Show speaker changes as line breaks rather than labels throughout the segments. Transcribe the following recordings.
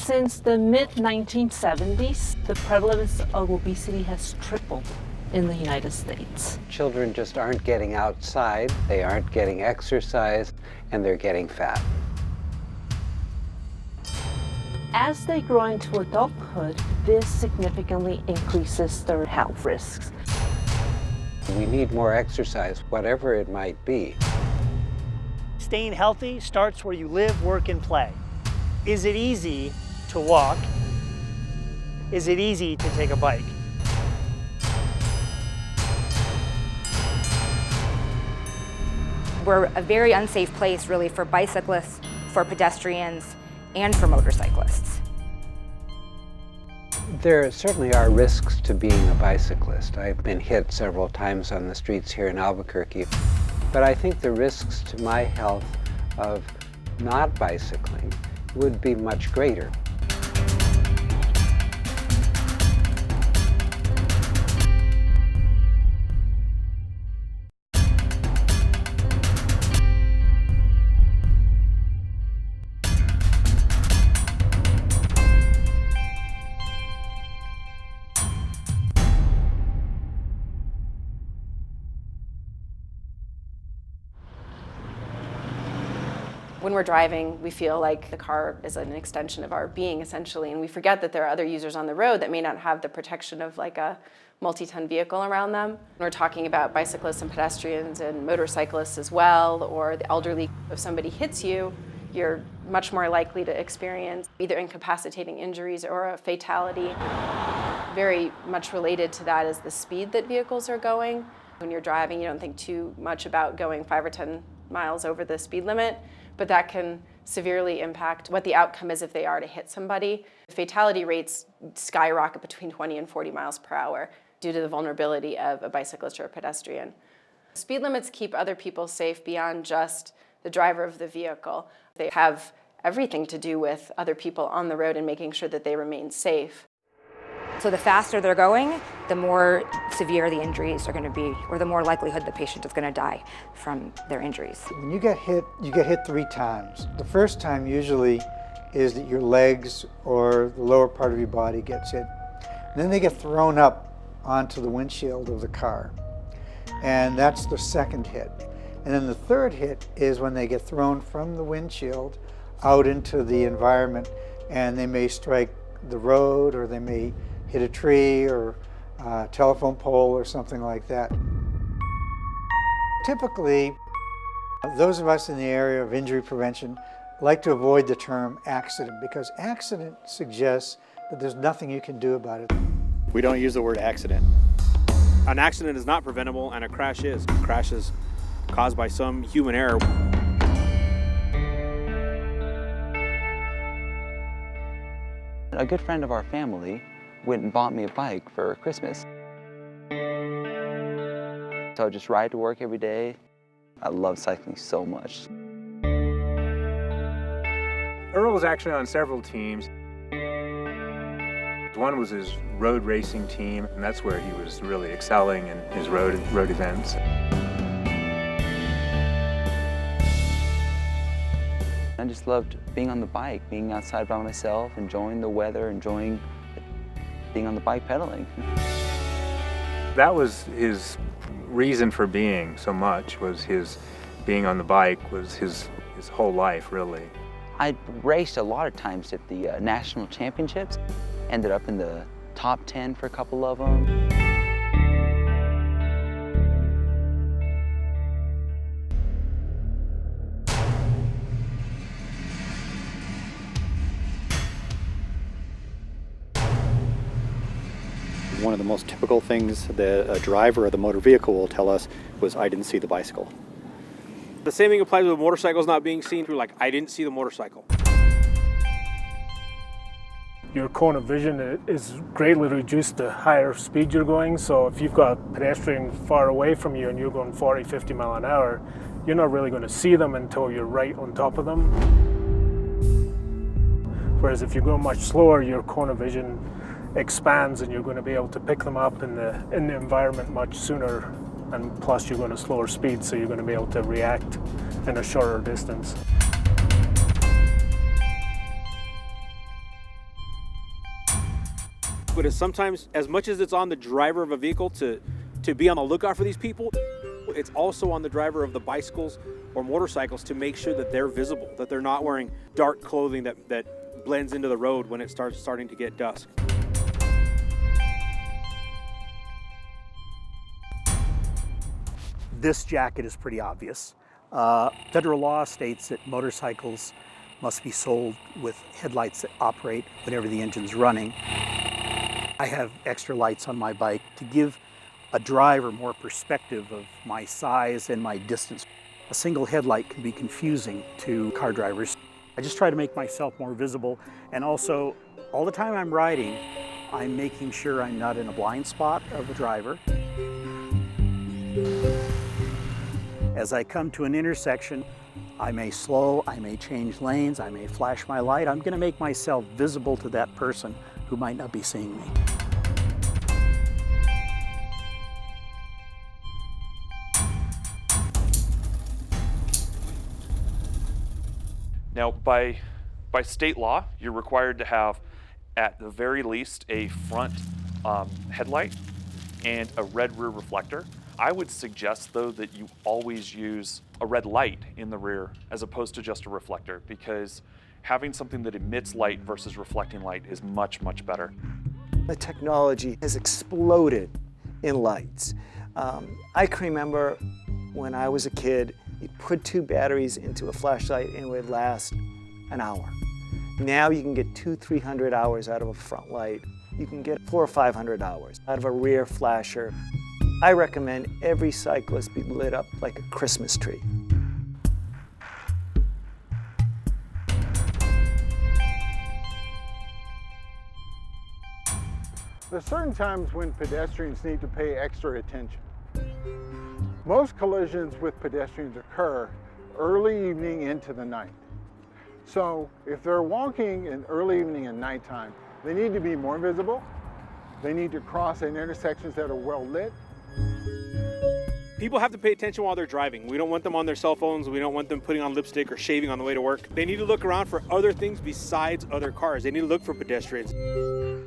Since the mid-1970s, the prevalence of obesity has tripled in the United States.
Children just aren't getting outside, they aren't getting exercise, and they're getting fat.
As they grow into adulthood, this significantly increases their health risks.
We need more exercise, whatever it might be.
Staying healthy starts where you live, work, and play. Is it easy to walk? Is it easy to take a bike?
We're a very unsafe place, really, for bicyclists, for pedestrians, and for motorcyclists.
There certainly are risks to being a bicyclist. I've been hit several times on the streets here in Albuquerque, but I think the risks to my health of not bicycling would be much greater.
When we're driving, we feel like the car is an extension of our being, essentially, and we forget that there are other users on the road that may not have the protection of like a multi-ton vehicle around them. We're talking about bicyclists and pedestrians and motorcyclists as well, or the elderly. If somebody hits you, you're much more likely to experience either incapacitating injuries or a fatality. Very much related to that is the speed that vehicles are going. When you're driving, you don't think too much about going 5 or 10 miles over the speed limit, but that can severely impact what the outcome is if they are to hit somebody. Fatality rates skyrocket between 20 and 40 miles per hour due to the vulnerability of a bicyclist or a pedestrian. Speed limits keep other people safe beyond just the driver of the vehicle. They have everything to do with other people on the road and making sure that they remain safe.
So the faster they're going, the more severe the injuries are going to be, or the more likelihood the patient is going to die from their injuries.
When you get hit 3 times. The first time usually is that your legs or the lower part of your body gets hit. And then they get thrown up onto the windshield of the car. And that's the second hit. And then the third hit is when they get thrown from the windshield out into the environment, and they may strike the road, or they may hit a tree or a telephone pole or something like that. Typically, those of us in the area of injury prevention like to avoid the term accident, because accident suggests that there's nothing you can do about it.
We don't use the word accident.
An accident is not preventable, and a crash is. A crash is caused by some human error.
A good friend of our family went and bought me a bike for Christmas. So I just ride to work every day. I love cycling so much.
Earl was actually on several teams. One was his road racing team, and that's where he was really excelling in his road events.
I just loved being on the bike, being outside by myself, enjoying the weather, enjoying being on the bike pedaling.
That was his reason for being so much, was his being on the bike was his whole life, really.
I raced a lot of times at the national championships, ended up in the top 10 for a couple of them.
One of the most typical things that a driver of the motor vehicle will tell us was, "I didn't see the bicycle."
The same thing applies with motorcycles not being seen through, like, I didn't see the motorcycle.
Your cone of vision is greatly reduced the higher speed you're going. So if you've got a pedestrian far away from you and you're going 40, 50 mile an hour, you're not really going to see them until you're right on top of them. Whereas if you're going much slower, your cone of vision expands and you're going to be able to pick them up in the environment much sooner, and plus you're going to slower speed, so you're going to be able to react in a shorter distance.
but it's sometimes, as much as it's on the driver of a vehicle to be on the lookout for these people, it's also on the driver of the bicycles or motorcycles to make sure that they're visible, that they're not wearing dark clothing that blends into the road when it starting to get dusk.
This jacket is pretty obvious. Federal law states that motorcycles must be sold with headlights that operate whenever the engine's running. I have extra lights on my bike to give a driver more perspective of my size and my distance. A single headlight can be confusing to car drivers. I just try to make myself more visible, and also all the time I'm riding, I'm making sure I'm not in a blind spot of the driver. As I come to an intersection, I may slow, I may change lanes, I may flash my light. I'm going to make myself visible to that person who might not be seeing me.
Now, by state law, you're required to have, at the very least, a front headlight and a red rear reflector. I would suggest, though, that you always use a red light in the rear as opposed to just a reflector, because having something that emits light versus reflecting light is much, much better.
The technology has exploded in lights. I can remember when I was a kid, you put 2 batteries into a flashlight and it would last an hour. Now you can get 200-300 hours out of a front light. You can get 400 or 500 hours out of a rear flasher. I recommend every cyclist be lit up like a Christmas tree.
There's certain times when pedestrians need to pay extra attention. Most collisions with pedestrians occur early evening into the night. So if they're walking in early evening and nighttime, they need to be more visible. They need to cross in intersections that are well lit.
People have to pay attention while they're driving. We don't want them on their cell phones. We don't want them putting on lipstick or shaving on the way to work. They need to look around for other things besides other cars. They need to look for pedestrians.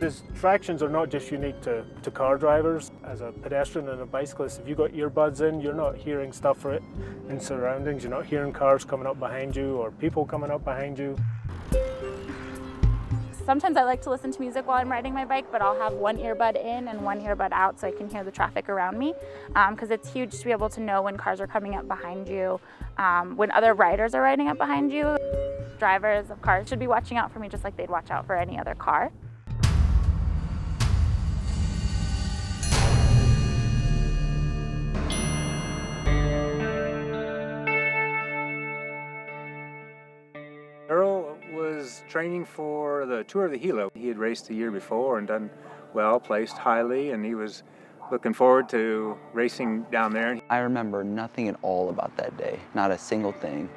Distractions are not just unique to car drivers. As a pedestrian and a bicyclist, if you got earbuds in, you're not hearing stuff in surroundings. You're not hearing cars coming up behind you or people coming up behind you.
Sometimes I like to listen to music while I'm riding my bike, but I'll have one earbud in and one earbud out so I can hear the traffic around me, because it's huge to be able to know when cars are coming up behind you, when other riders are riding up behind you. Drivers of cars should be watching out for me just like they'd watch out for any other car.
Earl was training for the Tour of the Gila. He had raced the year before and done well, placed highly, and he was looking forward to racing down there.
I remember nothing at all about that day, not a single thing.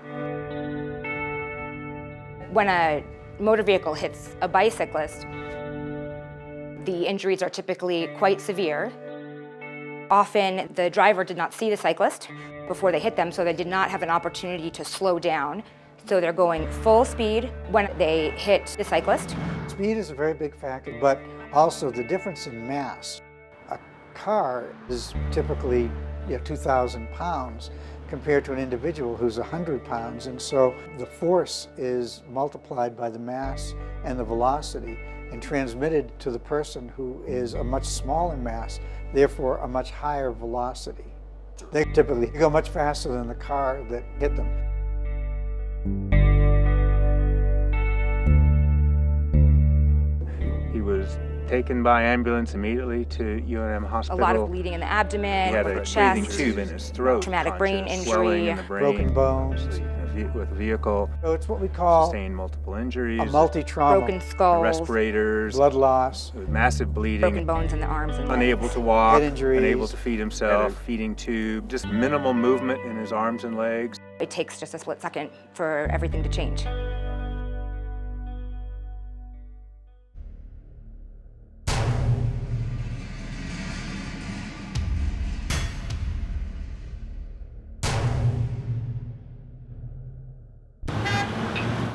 When a motor vehicle hits a bicyclist, the injuries are typically quite severe. Often the driver did not see the cyclist before they hit them, so they did not have an opportunity to slow down. So they're going full speed when they hit the cyclist.
Speed is a very big factor, but also the difference in mass. A car is typically 2,000 pounds compared to an individual who's 100 pounds, and so the force is multiplied by the mass and the velocity and transmitted to the person who is a much smaller mass, therefore a much higher velocity. They typically go much faster than the car that hit them.
He was taken by ambulance immediately to UNM Hospital.
A lot of bleeding in the abdomen,
He had
or
a
the chest,
breathing tube in his throat.
traumatic brain
swelling
injury,
in the brain,
broken bones.
With a vehicle.
So it's what we call
sustained multiple injuries.
a multi-trauma.
broken skulls,
Respirators.
Blood loss.
Massive bleeding.
broken bones in the arms and legs.
Unable to walk.
Head injuries.
Unable to feed himself. Feeding tube. Just minimal movement in his arms and legs.
It takes just a split second for everything to change.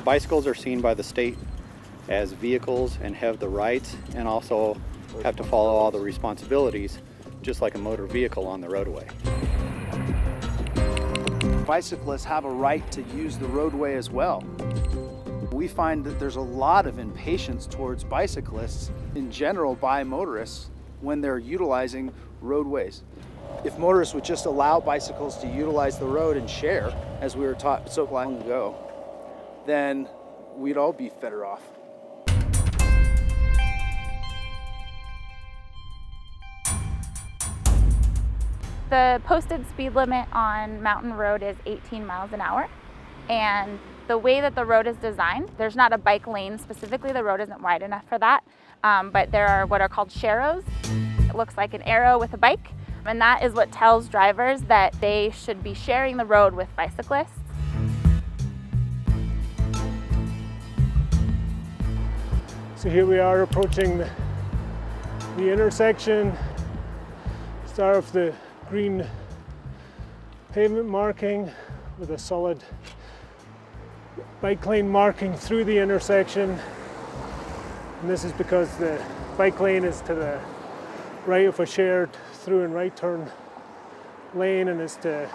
Bicycles are seen by the state as vehicles and have the rights and also have to follow all the responsibilities, just like a motor vehicle on the roadway.
Bicyclists have a right to use the roadway as well. We find that there's a lot of impatience towards bicyclists in general by motorists when they're utilizing roadways. If motorists would just allow bicycles to utilize the road and share, as we were taught so long ago, then we'd all be better off.
The posted speed limit on Mountain Road is 18 miles an hour. And the way that the road is designed, there's not a bike lane specifically. The road isn't wide enough for that. But there are what are called sharrows. It looks like an arrow with a bike. And that is what tells drivers that they should be sharing the road with bicyclists.
So here we are approaching the intersection. Start off the green pavement marking with a solid bike lane marking through the intersection. And this is because the bike lane is to the right of a shared through and right turn lane, and is to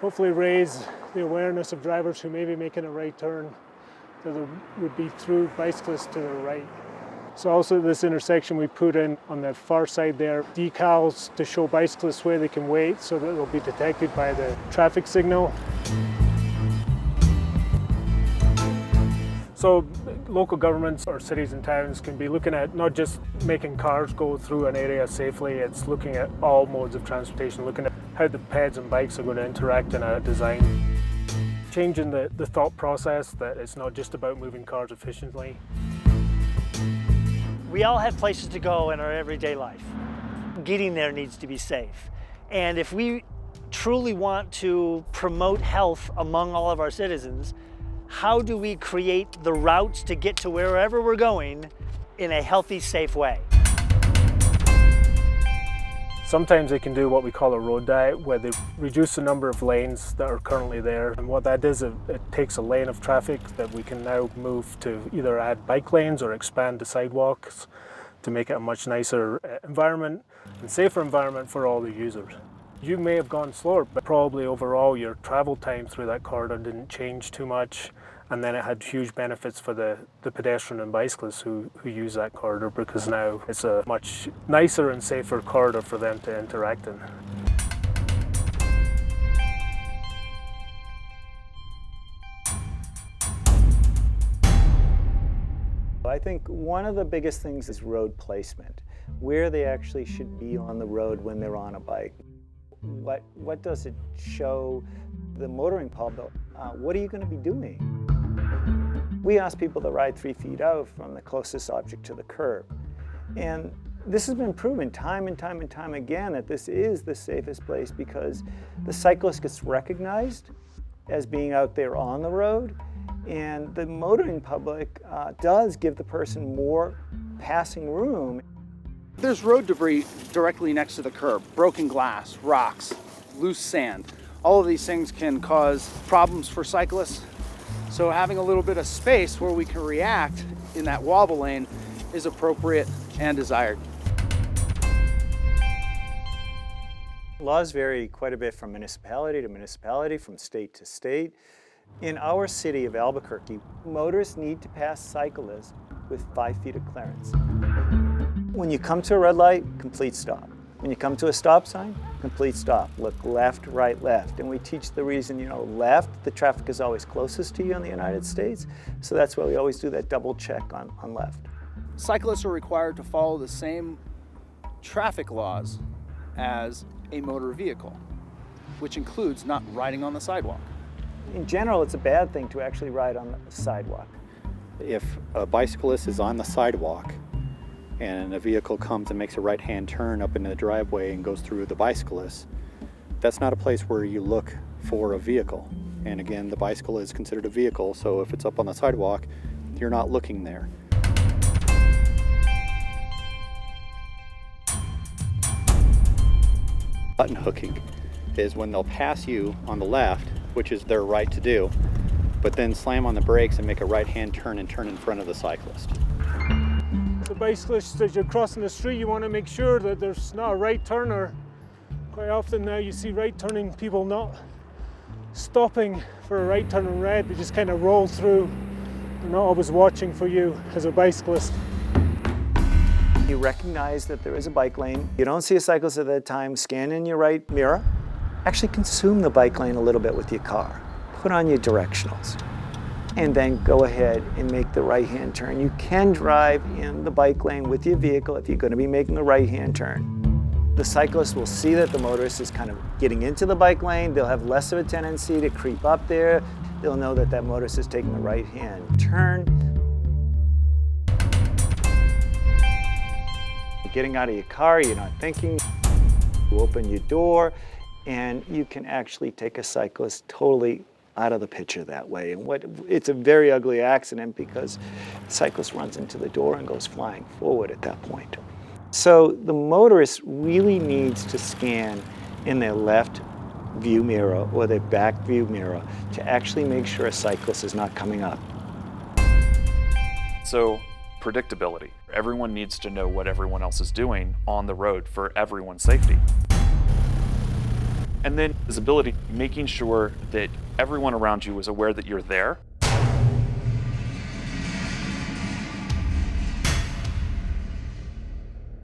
hopefully raise the awareness of drivers who may be making a right turn that there would be through bicyclists to the right. So also at this intersection we put in on the far side there decals to show bicyclists where they can wait so that they'll be detected by the traffic signal. So local governments or cities and towns can be looking at not just making cars go through an area safely, it's looking at all modes of transportation, looking at how the peds and bikes are going to interact in a design. Changing the thought process that it's not just about moving cars efficiently.
We all have places to go in our everyday life. Getting there needs to be safe. And if we truly want to promote health among all of our citizens, how do we create the routes to get to wherever we're going in a healthy, safe way?
Sometimes they can do what we call a road diet, where they reduce the number of lanes that are currently there. And what that is, it takes a lane of traffic that we can now move to either add bike lanes or expand the sidewalks to make it a much nicer environment and safer environment for all the users. You may have gone slower, but probably overall your travel time through that corridor didn't change too much. And then it had huge benefits for the pedestrian and bicyclists who use that corridor, because now it's a much nicer and safer corridor for them to interact in.
I think one of the biggest things is road placement, where they actually should be on the road when they're on a bike. What does it show the motoring public? What are you going to be doing? We ask people to ride 3 feet out from the closest object to the curb. And this has been proven time and time and time again that this is the safest place, because the cyclist gets recognized as being out there on the road, and the motoring public does give the person more passing room.
There's road debris directly next to the curb, broken glass, rocks, loose sand. All of these things can cause problems for cyclists. So having a little bit of space where we can react in that wobble lane is appropriate and desired.
Laws vary quite a bit from municipality to municipality, from state to state. In our city of Albuquerque, motorists need to pass cyclists with 5 feet of clearance. When you come to a red light, complete stop. When you come to a stop sign, complete stop. Look left, right, left. And we teach the reason, left, the traffic is always closest to you in the United States. So that's why we always do that double check on left.
Cyclists are required to follow the same traffic laws as a motor vehicle, which includes not riding on the sidewalk.
In general, it's a bad thing to actually ride on the sidewalk.
If a bicyclist is on the sidewalk and a vehicle comes and makes a right-hand turn up into the driveway and goes through the bicyclist, that's not a place where you look for a vehicle. And again, the bicycle is considered a vehicle, so if it's up on the sidewalk, you're not looking there. Button hooking is when they'll pass you on the left, which is their right to do, but then slam on the brakes and make a right-hand turn and turn in front of the cyclist.
the bicyclist, as you're crossing the street, you want to make sure that there's not a right turner. Quite often now you see right turning people not stopping for a right turn in red. They just kind of roll through. They're not always watching for you as a bicyclist.
You recognize that there is a bike lane. You don't see a cyclist at that time. Scan in your right mirror. Actually consume the bike lane a little bit with your car. Put on your directionals. And then go ahead and make the right-hand turn. You can drive in the bike lane with your vehicle if you're going to be making a right-hand turn. The cyclist will see that the motorist is kind of getting into the bike lane. They'll have less of a tendency to creep up there. They'll know that that motorist is taking the right-hand turn. You're getting out of your car, you're not thinking. You open your door, and you can actually take a cyclist totally out of the picture that way. And it's a very ugly accident because the cyclist runs into the door and goes flying forward at that point. So the motorist really needs to scan in their left view mirror or their back view mirror to actually make sure a cyclist is not coming up.
So, predictability. Everyone needs to know what everyone else is doing on the road for everyone's safety. And then visibility, making sure that everyone around you is aware that you're there